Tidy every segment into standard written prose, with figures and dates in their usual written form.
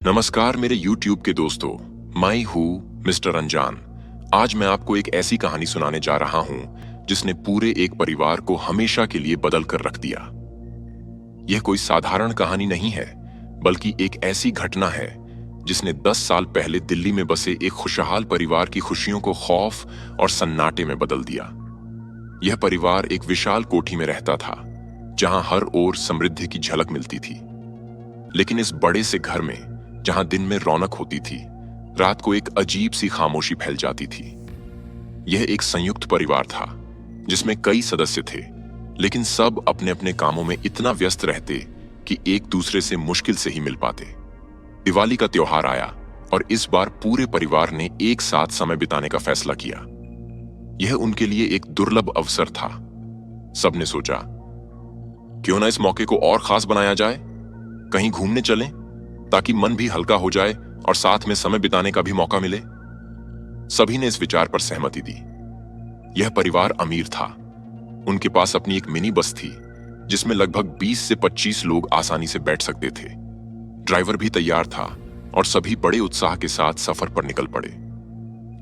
नमस्कार मेरे YouTube के दोस्तों। मैं हूँ मिस्टर अनजान। आज मैं आपको एक ऐसी कहानी सुनाने जा रहा हूँ जिसने पूरे एक परिवार को हमेशा के लिए बदल कर रख दिया। यह कोई साधारण कहानी नहीं है, बल्कि एक ऐसी घटना है जिसने 10 साल पहले दिल्ली में बसे एक खुशहाल परिवार की खुशियों को खौफ और सन्नाटे में बदल दिया। यह परिवार एक विशाल कोठी में रहता था, जहां हर ओर समृद्धि की झलक मिलती थी। लेकिन इस बड़े से घर में, जहां दिन में रौनक होती थी, रात को एक अजीब सी खामोशी फैल जाती थी। यह एक संयुक्त परिवार था जिसमें कई सदस्य थे, लेकिन सब अपने अपने कामों में इतना व्यस्त रहते कि एक दूसरे से मुश्किल से ही मिल पाते। दिवाली का त्योहार आया और इस बार पूरे परिवार ने एक साथ समय बिताने का फैसला किया। यह उनके लिए एक दुर्लभ अवसर था। सबने सोचा, क्यों ना इस मौके को और खास बनाया जाए, कहीं घूमने चलें ताकि मन भी हल्का हो जाए और साथ में समय बिताने का भी मौका मिले। सभी ने इस विचार पर सहमति दी। यह परिवार अमीर था। उनके पास अपनी एक मिनी बस थी जिसमें लगभग 20 से 25 लोग आसानी से बैठ सकते थे। ड्राइवर भी तैयार था और सभी बड़े उत्साह के साथ सफर पर निकल पड़े।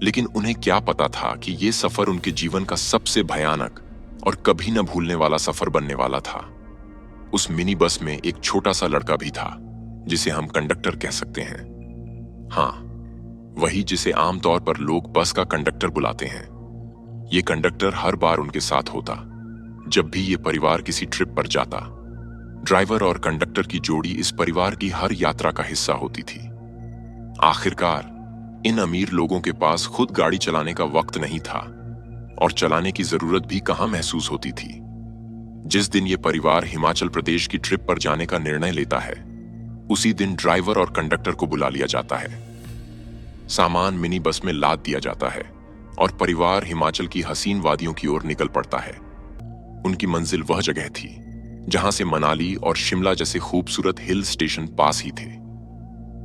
लेकिन उन्हें क्या पता था कि यह सफर उनके जीवन का सबसे भयानक और कभी न भूलने वाला सफर बनने वाला था। उस मिनी बस में एक छोटा सा लड़का भी था, जिसे हम कंडक्टर कह सकते हैं। हाँ, वही जिसे आमतौर पर लोग बस का कंडक्टर बुलाते हैं। ये कंडक्टर हर बार उनके साथ होता जब भी ये परिवार किसी ट्रिप पर जाता। ड्राइवर और कंडक्टर की जोड़ी इस परिवार की हर यात्रा का हिस्सा होती थी। आखिरकार इन अमीर लोगों के पास खुद गाड़ी चलाने का वक्त नहीं था और चलाने की जरूरत भी कहां महसूस होती थी। जिस दिन ये परिवार हिमाचल प्रदेश की ट्रिप पर जाने का निर्णय लेता है, उसी दिन ड्राइवर और कंडक्टर को बुला लिया जाता है। सामान मिनी बस में लाद दिया जाता है और परिवार हिमाचल की हसीन वादियों की ओर निकल पड़ता है। उनकी मंजिल वह जगह थी जहां से मनाली और शिमला जैसे खूबसूरत हिल स्टेशन पास ही थे।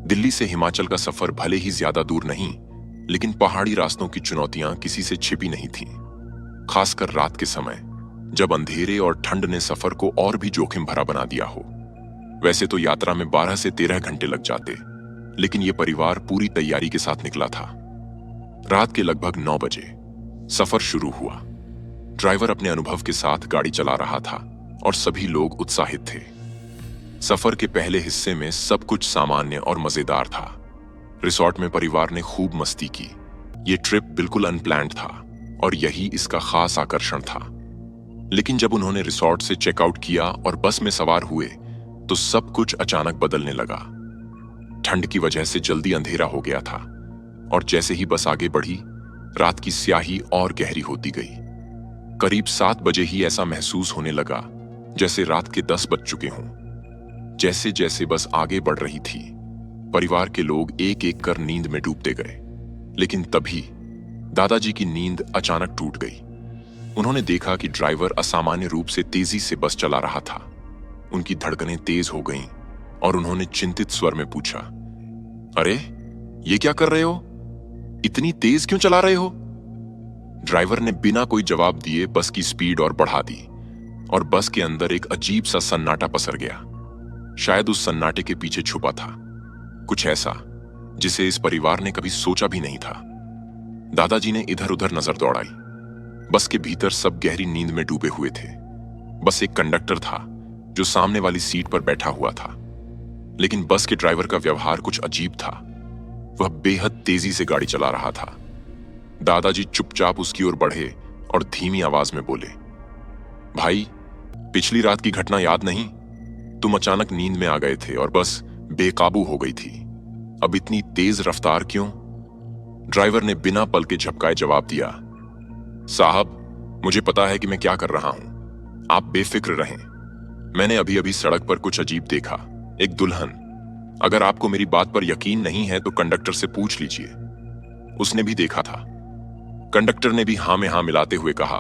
दिल्ली से हिमाचल का सफर भले ही ज्यादा दूर नहीं, लेकिन पहाड़ी रास्तों की चुनौतियां किसी से छिपी नहीं थीं। खासकर रात के समय, जब अंधेरे और ठंड ने सफर को और भी जोखिम भरा बना दिया हो। वैसे तो यात्रा में 12 से 13 घंटे लग जाते, लेकिन यह परिवार पूरी तैयारी के साथ निकला था। रात के लगभग 9 बजे सफर शुरू हुआ। ड्राइवर अपने अनुभव के साथ गाड़ी चला रहा था और सभी लोग उत्साहित थे। सफर के पहले हिस्से में सब कुछ सामान्य और मजेदार था। रिसोर्ट में परिवार ने खूब मस्ती की। ये ट्रिप बिल्कुल अनप्लान्ड था और यही इसका खास आकर्षण था। लेकिन जब उन्होंने रिसोर्ट से चेकआउट किया और बस में सवार हुए, तो सब कुछ अचानक बदलने लगा। ठंड की वजह से जल्दी अंधेरा हो गया था और जैसे ही बस आगे बढ़ी, रात की स्याही और गहरी होती गई। करीब 7 बजे ही ऐसा महसूस होने लगा जैसे रात के 10 बज चुके हों। जैसे जैसे बस आगे बढ़ रही थी, परिवार के लोग एक एक कर नींद में डूबते गए। लेकिन तभी दादाजी की नींद अचानक टूट गई। उन्होंने देखा कि ड्राइवर असामान्य रूप से तेजी से बस चला रहा था। उनकी धड़कनें तेज हो गईं और उन्होंने चिंतित स्वर में पूछा, अरे, ये क्या कर रहे हो? इतनी तेज क्यों चला रहे हो? ड्राइवर ने बिना कोई जवाब दिए बस की स्पीड और बढ़ा दी और बस के अंदर एक अजीब सा सन्नाटा पसर गया। शायद उस सन्नाटे के पीछे छुपा था कुछ ऐसा जिसे इस परिवार ने कभी सोचा भी नहीं था। दादाजी ने इधर उधर नजर दौड़ाई। बस के भीतर सब गहरी नींद में डूबे हुए थे। बस एक कंडक्टर था जो सामने वाली सीट पर बैठा हुआ था। लेकिन बस के ड्राइवर का व्यवहार कुछ अजीब था। वह बेहद तेजी से गाड़ी चला रहा था। दादाजी चुपचाप उसकी ओर बढ़े और धीमी आवाज में बोले, भाई, पिछली रात की घटना याद नहीं? तुम अचानक नींद में आ गए थे और बस बेकाबू हो गई थी। अब इतनी तेज रफ्तार क्यों? ड्राइवर ने बिना पल के झपकाए जवाब दिया, साहब, मुझे पता है कि मैं क्या कर रहा हूं। आप बेफिक्र रहें। मैंने अभी अभी सड़क पर कुछ अजीब देखा, एक दुल्हन। अगर आपको मेरी बात पर यकीन नहीं है तो कंडक्टर से पूछ लीजिए, उसने भी देखा था। कंडक्टर ने भी हां में हां मिलाते हुए कहा,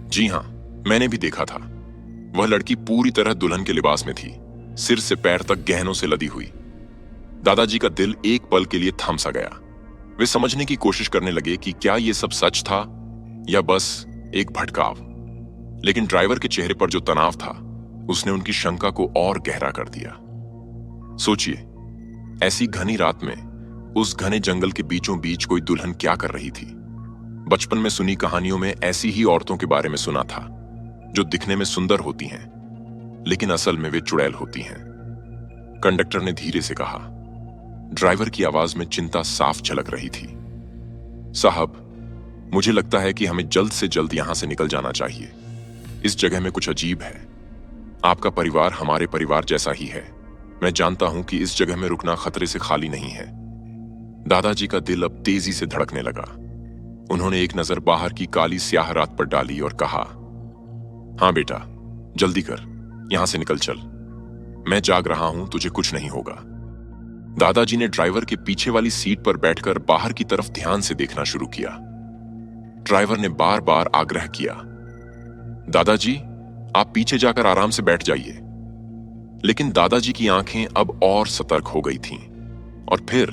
जी हां, मैंने भी देखा था। वह लड़की पूरी तरह दुल्हन के लिबास में थी, सिर से पैर तक गहनों से लदी हुई। दादाजी का दिल एक पल के लिए थम सा गया। वे समझने की कोशिश करने लगे कि क्या यह सब सच था या बस एक भटकाव। लेकिन ड्राइवर के चेहरे पर जो तनाव था, उसने उनकी शंका को और गहरा कर दिया। सोचिए, ऐसी घनी रात में उस घने जंगल के बीचों बीच कोई दुल्हन क्या कर रही थी? बचपन में सुनी कहानियों में ऐसी ही औरतों के बारे में सुना था, जो दिखने में सुंदर होती हैं, लेकिन असल में वे चुड़ैल होती हैं। कंडक्टर ने धीरे से कहा। ड्राइवर की आवाज में चिंता साफ झलक रही थी। साहब, मुझे लगता है कि हमें जल्द से जल्द यहां से निकल जाना चाहिए। इस जगह में कुछ अजीब है। आपका परिवार हमारे परिवार जैसा ही है। मैं जानता हूं कि इस जगह में रुकना खतरे से खाली नहीं है। दादाजी का दिल अब तेजी से धड़कने लगा। उन्होंने एक नजर बाहर की काली स्याह रात पर डाली और कहा, हाँ बेटा, जल्दी कर, यहां से निकल चल। मैं जाग रहा हूं, तुझे कुछ नहीं होगा। दादाजी ने ड्राइवर के पीछे वाली सीट पर बैठकर बाहर की तरफ ध्यान से देखना शुरू किया। ड्राइवर ने बार बार आग्रह किया, दादाजी, आप पीछे जाकर आराम से बैठ जाइए। लेकिन दादाजी की आंखें अब और सतर्क हो गई थीं, और फिर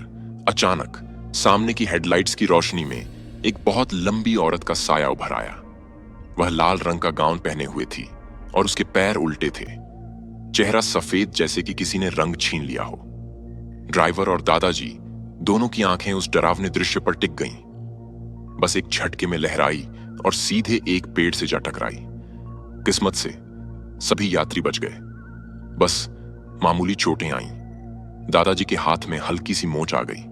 अचानक सामने की हेडलाइट्स की रोशनी में एक बहुत लंबी औरत का साया उभर आया। वह लाल रंग का गाउन पहने हुए थी और उसके पैर उल्टे थे। चेहरा सफेद जैसे कि किसी ने रंग छीन लिया हो। ड्राइवर और दादाजी दोनों की आंखें उस डरावने दृश्य पर टिक गईं। बस एक झटके में लहराई और सीधे एक पेड़ से जा टकराई। किस्मत से सभी यात्री बच गए। बस मामूली चोटें आईं। दादाजी के हाथ में हल्की सी मोच आ गई,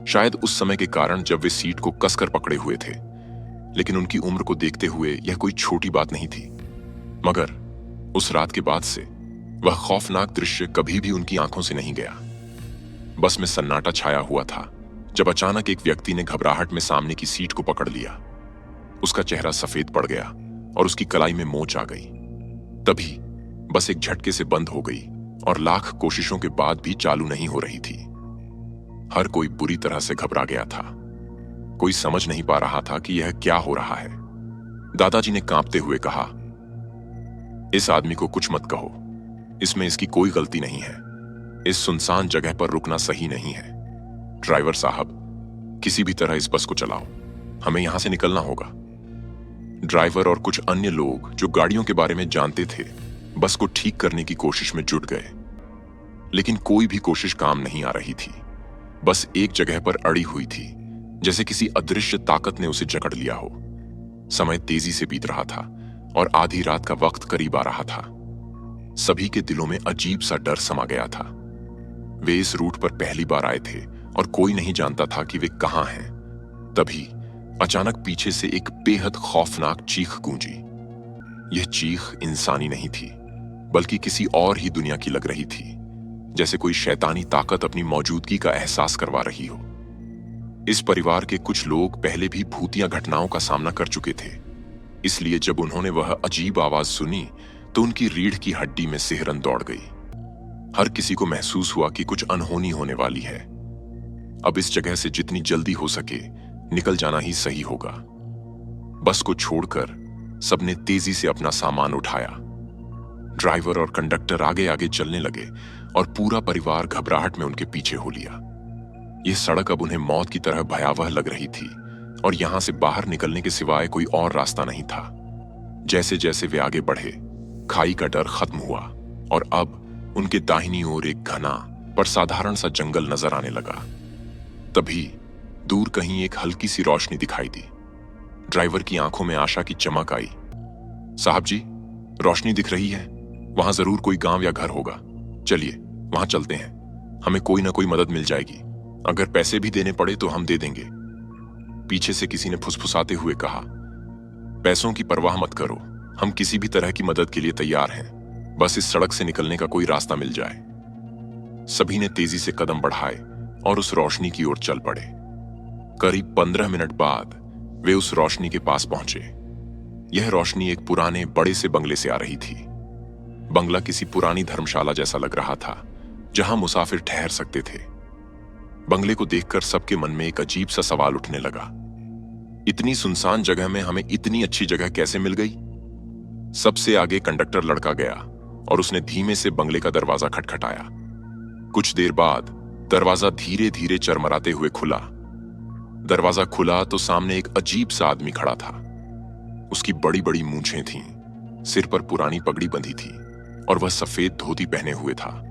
शायद उस समय के कारण जब वे सीट को कसकर पकड़े हुए थे। लेकिन उनकी उम्र को देखते हुए यह कोई छोटी बात नहीं थी। मगर उस रात के बाद से वह खौफनाक दृश्य कभी भी उनकी आंखों से नहीं गया। बस में सन्नाटा छाया हुआ था जब अचानक एक व्यक्ति ने घबराहट में सामने की सीट को पकड़ लिया। उसका चेहरा सफेद पड़ गया और उसकी कलाई में मोच आ गई। तभी बस एक झटके से बंद हो गई और लाख कोशिशों के बाद भी चालू नहीं हो रही थी। हर कोई बुरी तरह से घबरा गया था। कोई समझ नहीं पा रहा था कि यह क्या हो रहा है। दादाजी ने कांपते हुए कहा, इस आदमी को कुछ मत कहो, इसमें इसकी कोई गलती नहीं है। इस सुनसान जगह पर रुकना सही नहीं है। ड्राइवर साहब, किसी भी तरह इस बस को चलाओ, हमें यहां से निकलना होगा। ड्राइवर और कुछ अन्य लोग जो गाड़ियों के बारे में जानते थे बस को ठीक करने की कोशिश में जुट गए। लेकिन कोई भी कोशिश काम नहीं आ रही थी। बस एक जगह पर अड़ी हुई थी, जैसे किसी अदृश्य ताकत ने उसे जकड़ लिया हो। समय तेजी से बीत रहा था और आधी रात का वक्त करीब आ रहा था। सभी के दिलों में अजीब सा डर समा गया था। वे इस रूट पर पहली बार आए थे और कोई नहीं जानता था कि वे कहां हैं। तभी अचानक पीछे से एक बेहद खौफनाक चीख गूंजी। यह चीख इंसानी नहीं थी, बल्कि किसी और ही दुनिया की लग रही थी, जैसे कोई शैतानी ताकत अपनी मौजूदगी का एहसास करवा रही हो। इस परिवार के कुछ लोग पहले भी भूतिया घटनाओं का सामना कर चुके थे, इसलिए जब उन्होंने वह अजीब आवाज सुनी तो उनकी रीढ़ की हड्डी में सिहरन दौड़ गई। हर किसी को महसूस हुआ कि कुछ अनहोनी होने वाली है। अब इस जगह से जितनी जल्दी हो सके निकल जाना ही सही होगा। बस को छोड़कर सबने तेजी से अपना सामान उठाया। ड्राइवर और कंडक्टर आगे आगे चलने लगे और पूरा परिवार घबराहट में उनके पीछे हो लिया। यह सड़क अब उन्हें मौत की तरह भयावह लग रही थी और यहां से बाहर निकलने के सिवाय कोई और रास्ता नहीं था। जैसे जैसे वे आगे बढ़े, खाई का डर खत्म हुआ और अब उनके दाहिनी ओर एक घना पर साधारण सा जंगल नजर आने लगा। तभी दूर कहीं एक हल्की सी रोशनी दिखाई दी। ड्राइवर की आंखों में आशा की चमक आई। साहब जी, रोशनी दिख रही है, वहां जरूर कोई गांव या घर होगा। चलिए वहां चलते हैं, हमें कोई ना कोई मदद मिल जाएगी। अगर पैसे भी देने पड़े तो हम दे देंगे। पीछे से किसी ने फुसफुसाते हुए कहा, पैसों की परवाह मत करो, हम किसी भी तरह की मदद के लिए तैयार हैं, बस इस सड़क से निकलने का कोई रास्ता मिल जाए। सभी ने तेजी से कदम बढ़ाए और उस रोशनी की ओर चल पड़े। करीब 15 मिनट बाद वे उस रोशनी के पास पहुंचे। यह रोशनी एक पुराने बड़े से बंगले से आ रही थी। बंगला किसी पुरानी धर्मशाला जैसा लग रहा था, जहां मुसाफिर ठहर सकते थे। बंगले को देखकर सबके मन में एक अजीब सा सवाल उठने लगा। इतनी सुनसान जगह में हमें इतनी अच्छी जगह कैसे मिल गई? सबसे आगे कंडक्टर लड़का गया और उसने धीमे से बंगले का दरवाजा खटखटाया। कुछ देर बाद दरवाजा धीरे धीरे चरमराते हुए खुला। दरवाजा खुला तो सामने एक अजीब सा आदमी खड़ा था। उसकी बड़ी बड़ी मूंछें थीं, सिर पर पुरानी पगड़ी बंधी थी और वह सफेद धोती पहने हुए था।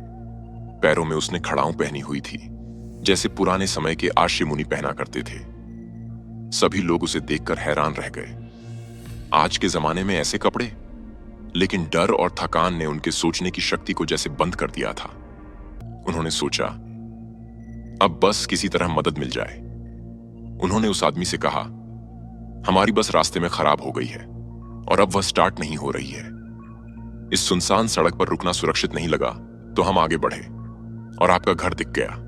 पैरों में उसने खड़ाऊं पहनी हुई थी। जैसे पुराने समय के आश्य मुनि पहना करते थे। सभी लोग उसे देखकर हैरान रह गए। आज के जमाने में ऐसे कपड़े? लेकिन डर और थकान ने उनके सोचने की शक्ति को जैसे बंद कर दिया था। उन्होंने सोचा, अब बस किसी तरह मदद मिल जाए। उन्होंने उस आदमी से कहा, हमारी बस रास्ते में खराब हो गई है और अब वह स्टार्ट नहीं हो रही है। इस सुनसान सड़क पर रुकना सुरक्षित नहीं लगा तो हम आगे बढ़े और आपका घर दिख गया।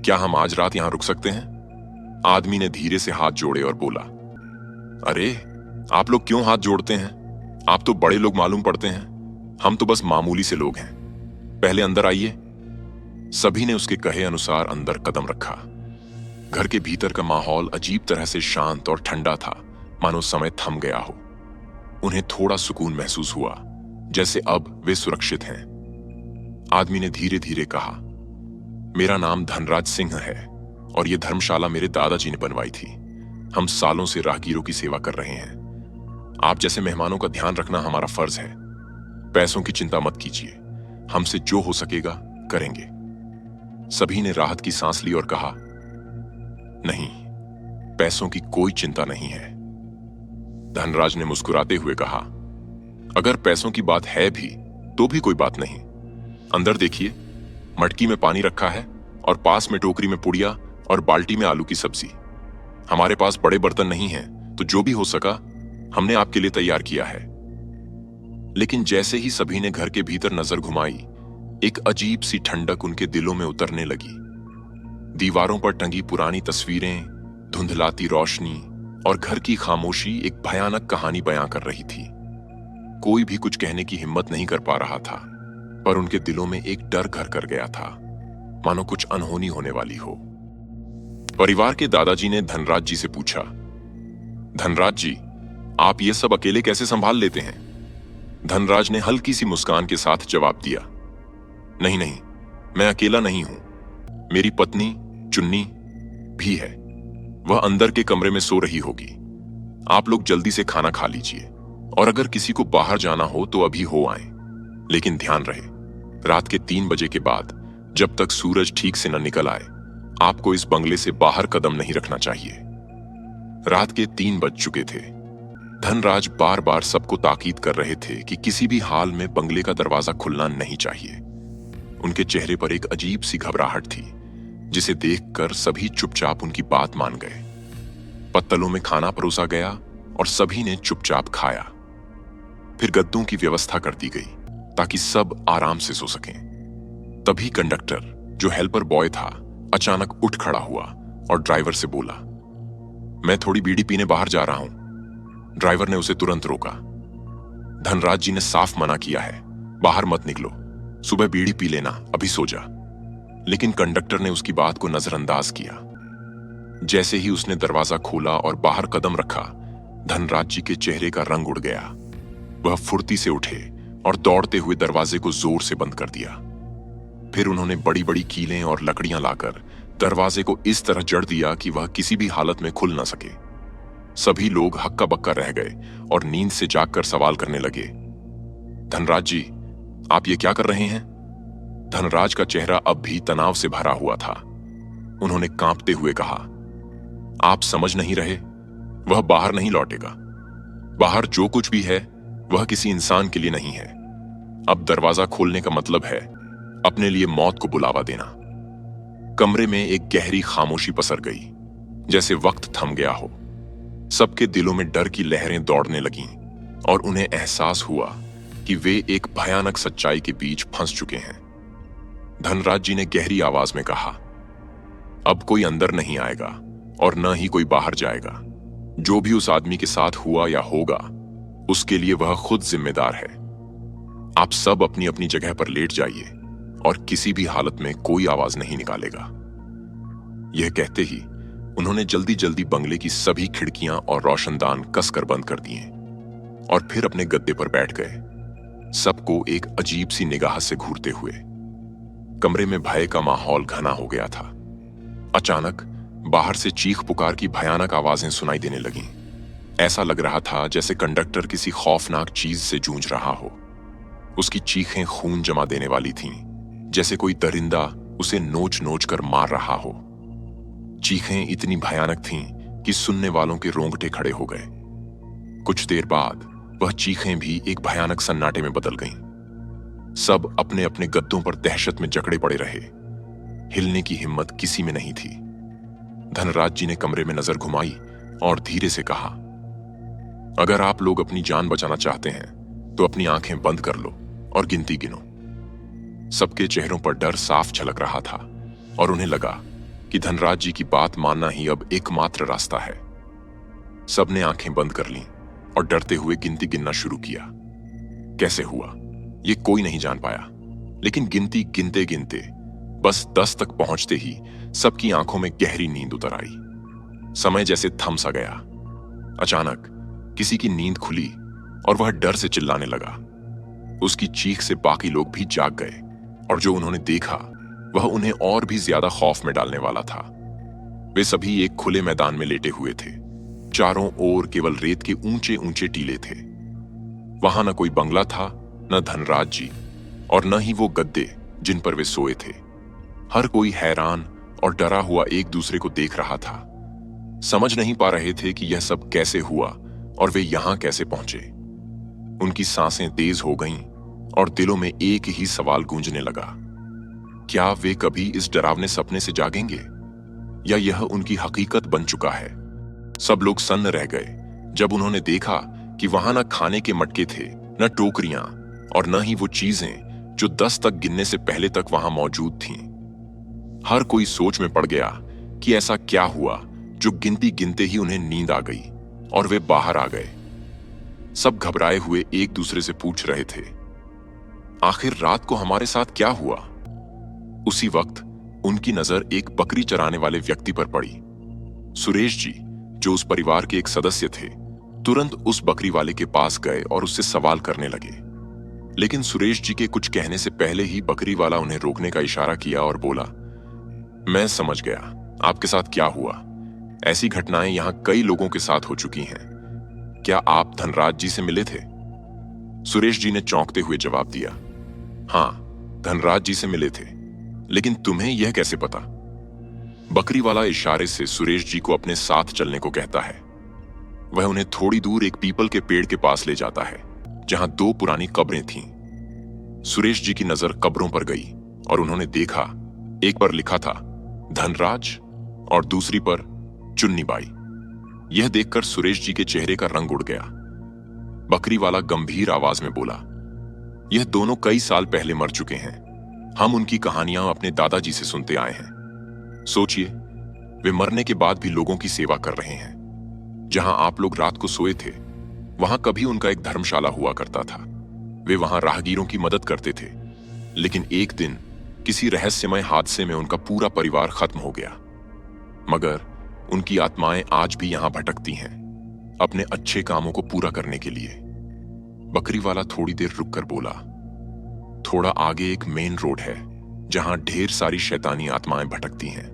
क्या हम आज रात यहां रुक सकते हैं? आदमी ने धीरे से हाथ जोड़े और बोला, अरे आप लोग क्यों हाथ जोड़ते हैं? आप तो बड़े लोग मालूम पड़ते हैं, हम तो बस मामूली से लोग हैं। पहले अंदर आइए। सभी ने उसके कहे अनुसार अंदर कदम रखा। घर के भीतर का माहौल अजीब तरह से शांत और ठंडा था, मानो समय थम गया हो। उन्हें थोड़ा सुकून महसूस हुआ, जैसे अब वे सुरक्षित हैं। आदमी ने धीरे धीरे कहा, मेरा नाम धनराज सिंह है और यह धर्मशाला मेरे दादाजी ने बनवाई थी। हम सालों से राहगीरों की सेवा कर रहे हैं। आप जैसे मेहमानों का ध्यान रखना हमारा फर्ज है। पैसों की चिंता मत कीजिए, हमसे जो हो सकेगा करेंगे। सभी ने राहत की सांस ली और कहा, नहीं, पैसों की कोई चिंता नहीं है। धनराज ने मुस्कुराते हुए कहा, अगर पैसों की बात है भी तो भी कोई बात नहीं। अंदर देखिए, मटकी में पानी रखा है और पास में टोकरी में पुड़िया और बाल्टी में आलू की सब्जी। हमारे पास बड़े बर्तन नहीं हैं, तो जो भी हो सका हमने आपके लिए तैयार किया है। लेकिन जैसे ही सभी ने घर के भीतर नजर घुमाई, एक अजीब सी ठंडक उनके दिलों में उतरने लगी। दीवारों पर टंगी पुरानी तस्वीरें, धुंधलाती रोशनी और घर की खामोशी एक भयानक कहानी बयां कर रही थी। कोई भी कुछ कहने की हिम्मत नहीं कर पा रहा था, पर उनके दिलों में एक डर घर कर गया था, मानो कुछ अनहोनी होने वाली हो। परिवार के दादाजी ने धनराज जी से पूछा, धनराज जी, आप ये सब अकेले कैसे संभाल लेते हैं? धनराज ने हल्की सी मुस्कान के साथ जवाब दिया, नहीं नहीं, मैं अकेला नहीं हूं। मेरी पत्नी चुन्नी भी है, वह अंदर के कमरे में सो रही होगी। आप लोग जल्दी से खाना खा लीजिए और अगर किसी को बाहर जाना हो तो अभी हो आए। लेकिन ध्यान रहे, रात के 3 बजे के बाद जब तक सूरज ठीक से न निकल आए, आपको इस बंगले से बाहर कदम नहीं रखना चाहिए। रात के 3 बज चुके थे। धनराज बार बार सबको ताकीद कर रहे थे कि किसी भी हाल में बंगले का दरवाजा खुलना नहीं चाहिए। उनके चेहरे पर एक अजीब सी घबराहट थी, जिसे देखकर सभी चुपचाप उनकी बात मान गए। पत्तलों में खाना परोसा गया और सभी ने चुपचाप खाया। फिर गद्दों की व्यवस्था कर दी गई ताकि सब आराम से सो सकें। तभी कंडक्टर, जो हेल्पर बॉय था, अचानक उठ खड़ा हुआ और ड्राइवर से बोला, मैं थोड़ी बीड़ी पीने बाहर जा रहा हूं। ड्राइवर ने उसे तुरंत रोका। धनराज जी ने साफ मना किया है, बाहर मत निकलो, सुबह बीड़ी पी लेना, अभी सो जा। लेकिन कंडक्टर ने उसकी बात को नजरअंदाज किया। जैसे ही उसने दरवाजा खोला और बाहर कदम रखा, धनराज जी के चेहरे का रंग उड़ गया। वह फुर्ती से उठे और दौड़ते हुए दरवाजे को जोर से बंद कर दिया। फिर उन्होंने बड़ी बड़ी कीलें और लकड़ियां लाकर दरवाजे को इस तरह जड़ दिया कि वह किसी भी हालत में खुल न सके। सभी लोग हक्का बक्का रह गए और नींद से जागकर सवाल करने लगे, धनराज जी, आप ये क्या कर रहे हैं? धनराज का चेहरा अब भी तनाव से भरा हुआ था। उन्होंने कांपते हुए कहा, आप समझ नहीं रहे, वह बाहर नहीं लौटेगा। बाहर जो कुछ भी है वह किसी इंसान के लिए नहीं है। अब दरवाजा खोलने का मतलब है अपने लिए मौत को बुलावा देना। कमरे में एक गहरी खामोशी पसर गई, जैसे वक्त थम गया हो। सबके दिलों में डर की लहरें दौड़ने लगीं और उन्हें एहसास हुआ कि वे एक भयानक सच्चाई के बीच फंस चुके हैं। धनराज जी ने गहरी आवाज में कहा, अब कोई अंदर नहीं आएगा और न ही कोई बाहर जाएगा। जो भी उस आदमी के साथ हुआ या होगा, उसके लिए वह खुद जिम्मेदार है। आप सब अपनी अपनी जगह पर लेट जाइए और किसी भी हालत में कोई आवाज नहीं निकालेगा। यह कहते ही उन्होंने जल्दी जल्दी बंगले की सभी खिड़कियां और रोशनदान कसकर बंद कर दिए और फिर अपने गद्दे पर बैठ गए, सबको एक अजीब सी निगाह से घूरते हुए। कमरे में भय का माहौल घना हो गया था। अचानक बाहर से चीख पुकार की भयानक आवाजें सुनाई देने लगीं। ऐसा लग रहा था जैसे कंडक्टर किसी खौफनाक चीज से जूझ रहा हो। उसकी चीखें खून जमा देने वाली थीं, जैसे कोई दरिंदा उसे नोच नोच कर मार रहा हो। चीखें इतनी भयानक थीं कि सुनने वालों के रोंगटे खड़े हो गए। कुछ देर बाद वह चीखें भी एक भयानक सन्नाटे में बदल गईं। सब अपने अपने गद्दों पर दहशत में जकड़े पड़े रहे। हिलने की हिम्मत किसी में नहीं थी। धनराज जी ने कमरे में नजर घुमाई और धीरे से कहा, अगर आप लोग अपनी जान बचाना चाहते हैं तो अपनी आंखें बंद कर लो और गिनती गिनो। सबके चेहरों पर डर साफ झलक रहा था और उन्हें लगा कि धनराज जी की बात मानना ही अब एकमात्र रास्ता है। सबने आंखें बंद कर लीं और डरते हुए गिनती गिनना शुरू किया। कैसे हुआ ये कोई नहीं जान पाया, लेकिन गिनती गिनते गिनते बस 10 तक पहुंचते ही सबकी आंखों में गहरी नींद उतर आई। समय जैसे थम सा गया। अचानक किसी की नींद खुली और वह डर से चिल्लाने लगा। उसकी चीख से बाकी लोग भी जाग गए और जो उन्होंने देखा वह उन्हें और भी ज्यादा खौफ में डालने वाला था। वे सभी एक खुले मैदान में लेटे हुए थे। चारों ओर केवल रेत के ऊंचे ऊंचे टीले थे। वहां न कोई बंगला था, न धनराज जी, और न ही वो गद्दे जिन पर वे सोए थे। हर कोई हैरान और डरा हुआ एक दूसरे को देख रहा था। समझ नहीं पा रहे थे कि यह सब कैसे हुआ और वे यहां कैसे पहुंचे। उनकी सांसें तेज हो गईं और दिलों में एक ही सवाल गूंजने लगा, क्या वे कभी इस डरावने सपने से जागेंगे या यह उनकी हकीकत बन चुका है। सब लोग सन्न रह गए जब उन्होंने देखा कि वहां न खाने के मटके थे, न टोकरियां, और न ही वो चीजें जो 10 तक गिनने से पहले तक वहां मौजूद थीं। हर कोई सोच में पड़ गया कि ऐसा क्या हुआ जो गिनती गिनते ही उन्हें नींद आ गई और वे बाहर आ गए। सब घबराए हुए एक दूसरे से पूछ रहे थे, आखिर रात को हमारे साथ क्या हुआ। उसी वक्त उनकी नजर एक बकरी चराने वाले व्यक्ति पर पड़ी। सुरेश जी, जो उस परिवार के एक सदस्य थे, तुरंत उस बकरी वाले के पास गए और उससे सवाल करने लगे। लेकिन सुरेश जी के कुछ कहने से पहले ही बकरी वाला उन्हें रोकने का इशारा किया और बोला, मैं समझ गया आपके साथ क्या हुआ। ऐसी घटनाएं यहां कई लोगों के साथ हो चुकी हैं। क्या आप धनराज जी से मिले थे? सुरेश जी ने चौंकते हुए जवाब दिया, हां, धनराज जी से मिले थे, लेकिन तुम्हें यह कैसे पता? बकरी वाला इशारे से सुरेश जी को अपने साथ चलने को कहता है। वह उन्हें थोड़ी दूर एक पीपल के पेड़ के पास ले जाता है जहां 2 पुरानी कब्रें थीं। सुरेश जी की नजर कब्रों पर गई और उन्होंने देखा, एक पर लिखा था धनराज और दूसरी पर चुन्नीबाई। यह देखकर सुरेश जी के चेहरे का रंग उड़ गया। बकरी वाला गंभीर आवाज में बोला, यह दोनों कई साल पहले मर चुके हैं। हम उनकी कहानियां अपने दादाजी से सुनते आए हैं। सोचिए, वे मरने के बाद भी लोगों की सेवा कर रहे हैं। जहां आप लोग रात को सोए थे, वहां कभी उनका एक धर्मशाला हुआ करता था। वे वहां राहगीरों की मदद करते थे। लेकिन एक दिन किसी रहस्यमय हादसे में उनका पूरा परिवार खत्म हो गया। मगर उनकी आत्माएं आज भी यहां भटकती हैं, अपने अच्छे कामों को पूरा करने के लिए। बकरी वाला थोड़ी देर रुककर बोला, थोड़ा आगे एक मेन रोड है जहां ढेर सारी शैतानी आत्माएं भटकती हैं।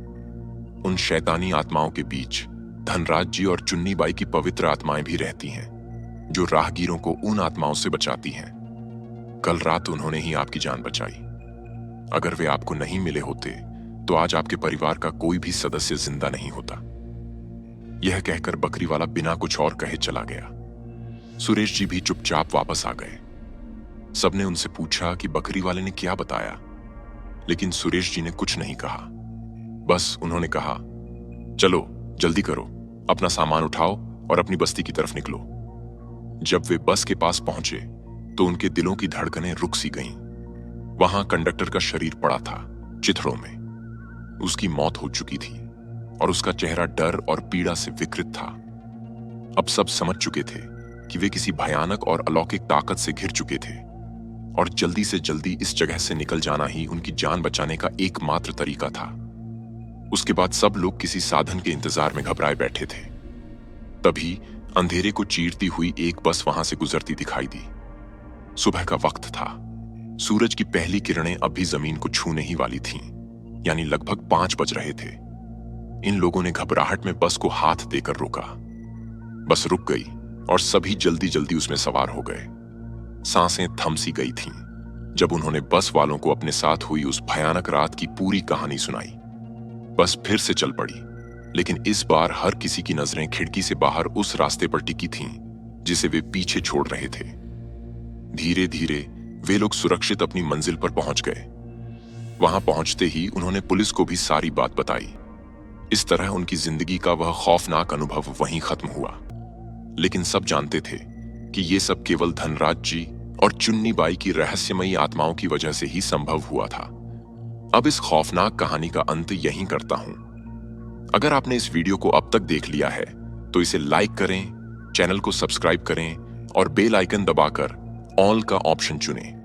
उन शैतानी आत्माओं के बीच धनराज जी और चुन्नीबाई की पवित्र आत्माएं भी रहती हैं, जो राहगीरों को उन आत्माओं से बचाती हैं। कल रात उन्होंने ही आपकी जान बचाई। अगर वे आपको नहीं मिले होते तो आज आपके परिवार का कोई भी सदस्य जिंदा नहीं होता। यह कहकर बकरी वाला बिना कुछ और कहे चला गया। सुरेश जी भी चुपचाप वापस आ गए। सबने उनसे पूछा कि बकरी वाले ने क्या बताया, लेकिन सुरेश जी ने कुछ नहीं कहा। बस उन्होंने कहा, चलो जल्दी करो, अपना सामान उठाओ और अपनी बस्ती की तरफ निकलो। जब वे बस के पास पहुंचे तो उनके दिलों की धड़कनें रुक सी गईं। वहां कंडक्टर का शरीर पड़ा था, चिथड़ों में। उसकी मौत हो चुकी थी और उसका चेहरा डर और पीड़ा से विकृत था। अब सब समझ चुके थे कि वे किसी भयानक और अलौकिक ताकत से घिर चुके थे और जल्दी से जल्दी इस जगह से निकल जाना ही उनकी जान बचाने का एकमात्र तरीका था। उसके बाद सब लोग किसी साधन के इंतजार में घबराए बैठे थे। तभी अंधेरे को चीरती हुई एक बस वहां से गुजरती दिखाई दी। सुबह का वक्त था। सूरज की पहली किरणें अभी जमीन को छूने ही वाली थीं, यानी लगभग 5 बज रहे थे। इन लोगों ने घबराहट में बस को हाथ देकर रोका। बस रुक गई और सभी जल्दी जल्दी उसमें सवार हो गए। सांसें थम सी गई थीं जब उन्होंने बस वालों को अपने साथ हुई उस भयानक रात की पूरी कहानी सुनाई। बस फिर से चल पड़ी लेकिन इस बार हर किसी की नजरें खिड़की से बाहर उस रास्ते पर टिकी थीं जिसे वे पीछे छोड़ रहे थे। धीरे धीरे वे लोग सुरक्षित अपनी मंजिल पर पहुंच गए। वहां पहुंचते ही उन्होंने पुलिस को भी सारी बात बताई। इस तरह उनकी जिंदगी का वह खौफनाक अनुभव वहीं खत्म हुआ। लेकिन सब जानते थे कि ये सब केवल धनराज जी और चुन्नी बाई की रहस्यमयी आत्माओं की वजह से ही संभव हुआ था। अब इस खौफनाक कहानी का अंत यहीं करता हूं। अगर आपने इस वीडियो को अब तक देख लिया है तो इसे लाइक करें, चैनल को सब्सक्राइब करें और बेल आइकन दबाकर ऑल का ऑप्शन चुनें।